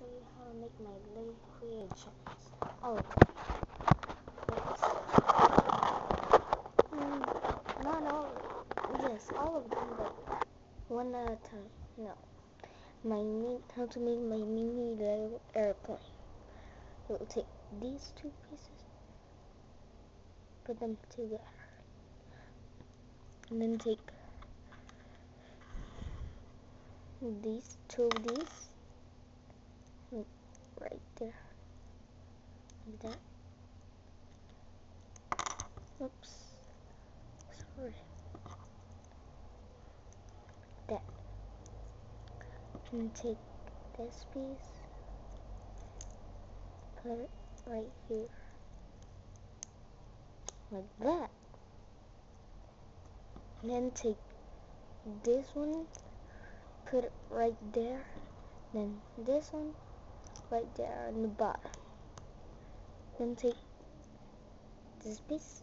show you how to make my Lego creations. All of them. Not all of them. Yes, all of them, but one at a time. No. How to make my mini Lego airplane. We'll take these two pieces, put them together, and then take two of these, right there, like that. Oops, sorry. That. And take this piece, put it right here, like that. And then take this one, put it right there, then this one right there on the bottom. Then take this piece,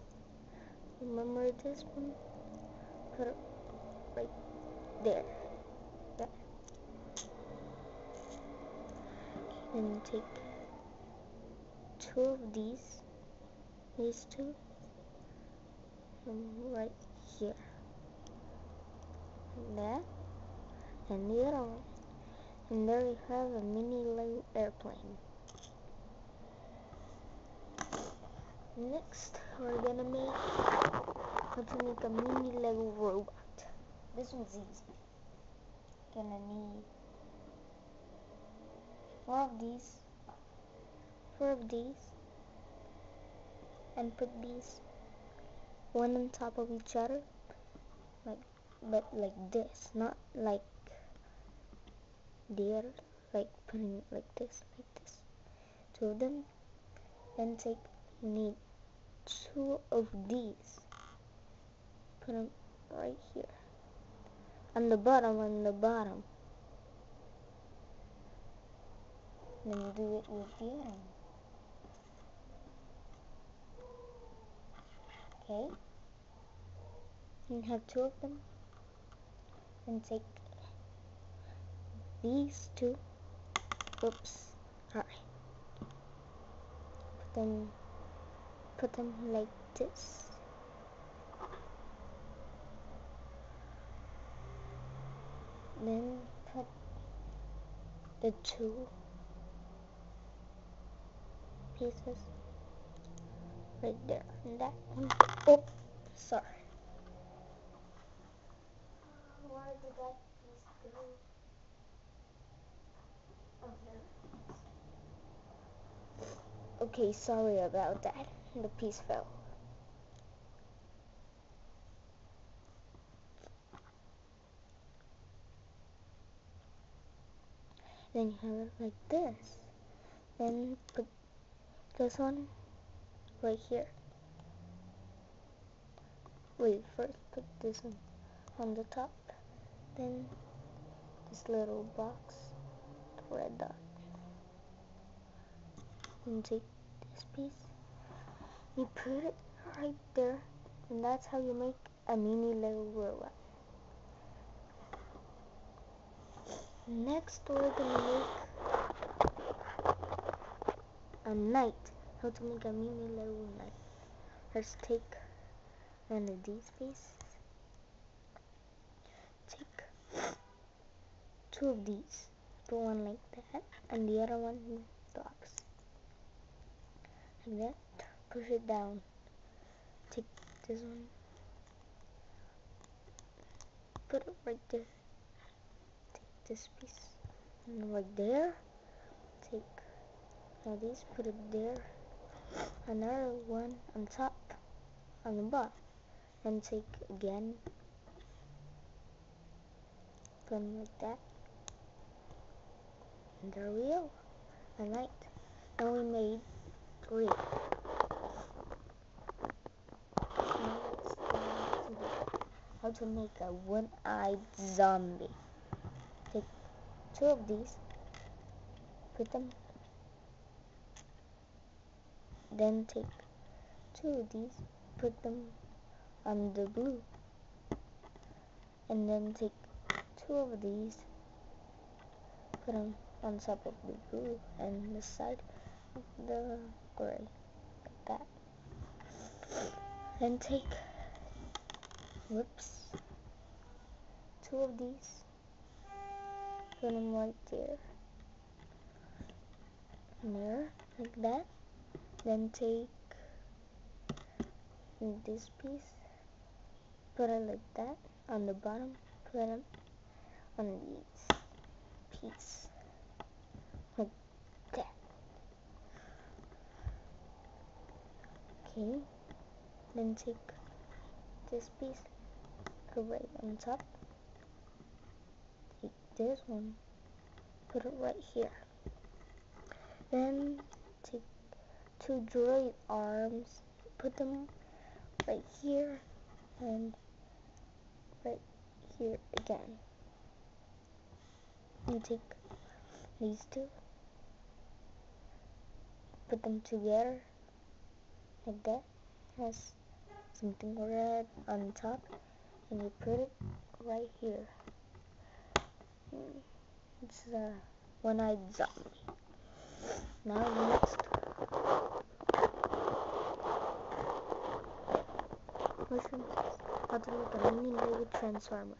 remember this one, put it right there. That. And take two of these two, right here. That, and the other one. And there you have a mini Lego airplane. Next, we're gonna make a mini Lego robot. This one's easy. Gonna need four of these, and put these one on top of each other, but like this, not like the other, like putting it like this, two of them. Then you need two of these, put them right here, on the bottom, then do it with the other one. Okay, you have two of them, and take these two, oops, sorry, put them like this, then put the two pieces right there, and that one, oh, sorry, where did that piece go? Okay, sorry about that. The piece fell. Then you have it like this. Then put this one right here. Wait, first put this one on the top. Then this little box, the red dot. Then take this piece. You put it right there. And that's how you make a mini Lego robot. Next, we're gonna make a knight. How to make a mini Lego knight. Let's take one of these pieces. Take two of these. Put one like that, and the other one in the box. Like that. Push it down. Take this one. Put it right there. Take this piece. And right there. Take all these. Put it there. Another one on top. On the bottom. And take again. Put them like that. And there we go. A knight. And we made 3. Now let's go to how to make a one-eyed zombie. Take two of these, put them, then take two of these, put them on the glue, and then take two of these, put them on top of the blue and the side of the gray, like that. Then take, whoops, two of these, put them right there, like that. Then take this piece, put it like that on the bottom, put it on these piece, like that. Okay, then take this piece, put it right on top. Take this one, put it right here. Then take two droid arms, put them right here and right here again. And take these two, put them together like that. Has something red on top, and you put it right here. It's a one-eyed zombie. Now next, listen, how to make a mini Lego transformer.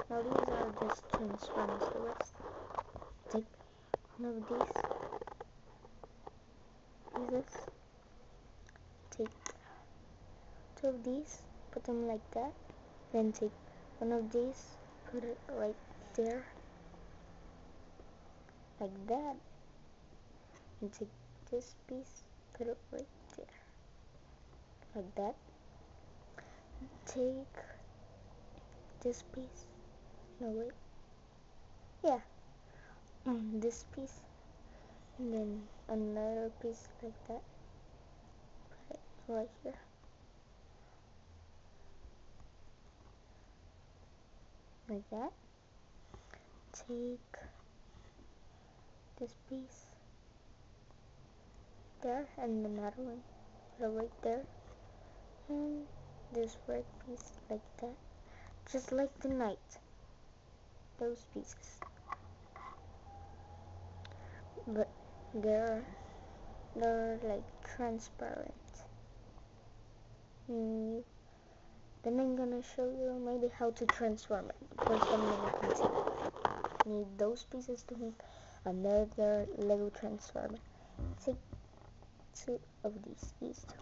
Now these are just transformers. The rest, take one of these pieces, take two of these, put them like that. Then take one of these, put it right there, like that. And take this piece, put it right there, like that. Take this piece, no wait, yeah, this piece, and then another piece like that, put it right here, like that. Take this piece there, and another one, put it right there, and this red piece like that, just like the knight, those pieces, but they're like transparent. Then I'm gonna show you maybe how to transform it. First I'm gonna continue. Need those pieces to make another Lego transformer. Take two of these two.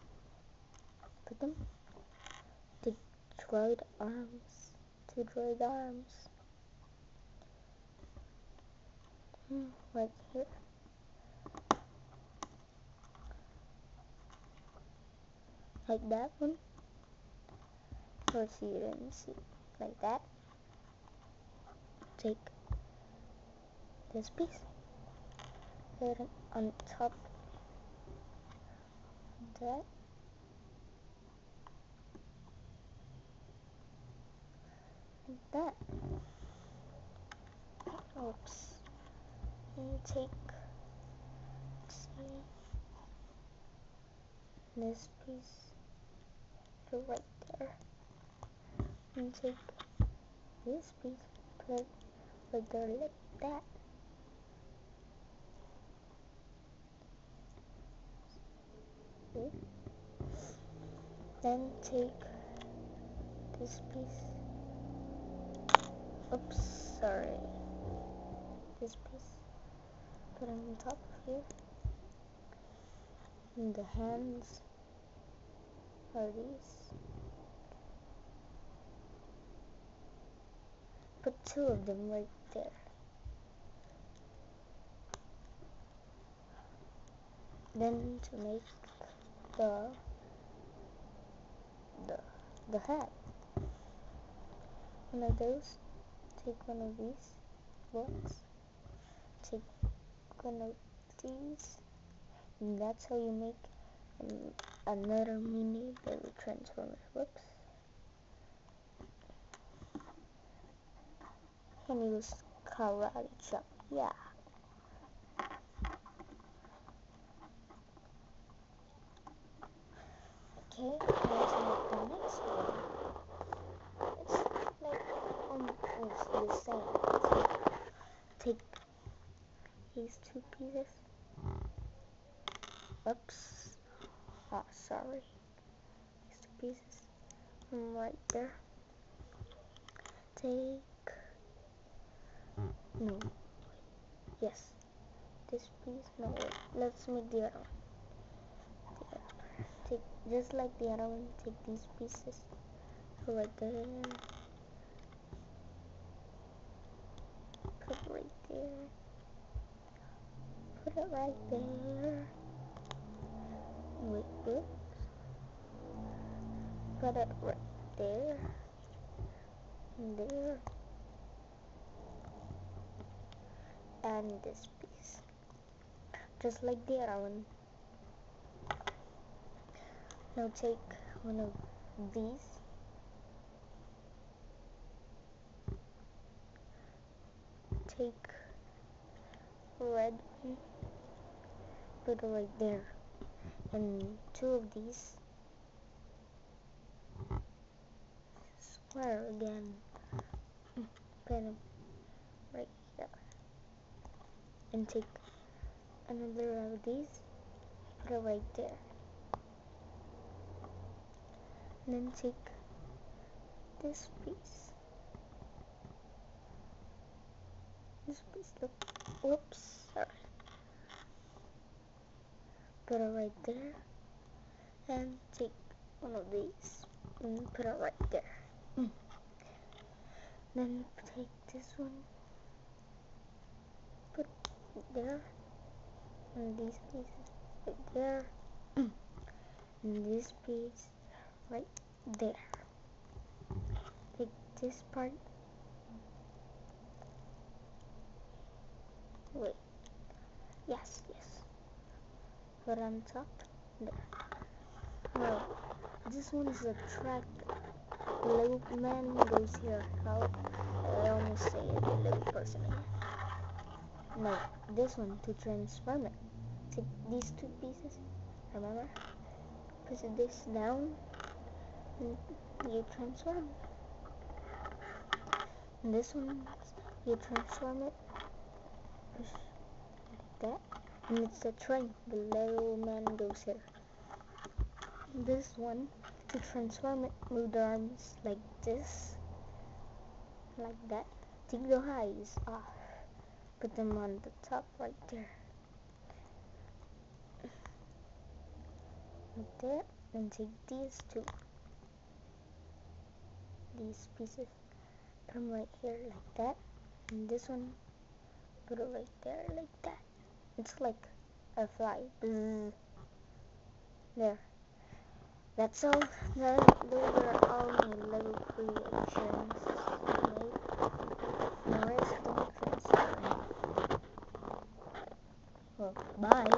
Put them. Take droid arms. Two droid arms. Right here. Like that one. Or see you didn't see. Like that. Take this piece. Put it on top of that. Like that. Oops. And take this piece, put it right there. And take this piece, put it right there like that. Okay. Then take this piece. Oops, sorry. This piece, put it on top of here. And the hands are these. Put two of them right there. Then to make the hat, one of those, take one of these blocks, take one of these, and that's how you make another mini Lego transformer. Whoops. And use karate chop. Yeah. Okay, now to make the next one. It's like almost the same. So take these two pieces. Oops. Oh, sorry. These two pieces from right there. Take, no, yes, this piece, no, wait. Let's make the other one. Take, just like the other one, take these pieces, right there, put it right there, put it right there, wait, whoops, put it right there, there, and this piece, just like the other one. Now take one of these, take red one, put it right there, and two of these, square again, put them right here, and take another of these, put it right there, and then take this piece, look, whoops, sorry, put it right there, and take one of these, and put it right there, then take this one, put it there, and these pieces right there, and this piece right there. Take this part, wait, yes, put on top, there. No, this one is a tractor. The little man goes here. I almost say it, the little person here. No, this one to transform it. Take these two pieces, remember? Push this down, and you transform. And this one, you transform it, push like that, and it's a train. The little man goes here. This one, to transform it, move the arms like this, like that. Take the eyes off, put them on the top right there, like that, and take these two, these pieces, put them right here like that, and this one, put it right there like that. It's like a fly. Bzz. There. That's all. Those are all my little creations made. The rest don't transfer. Well, bye.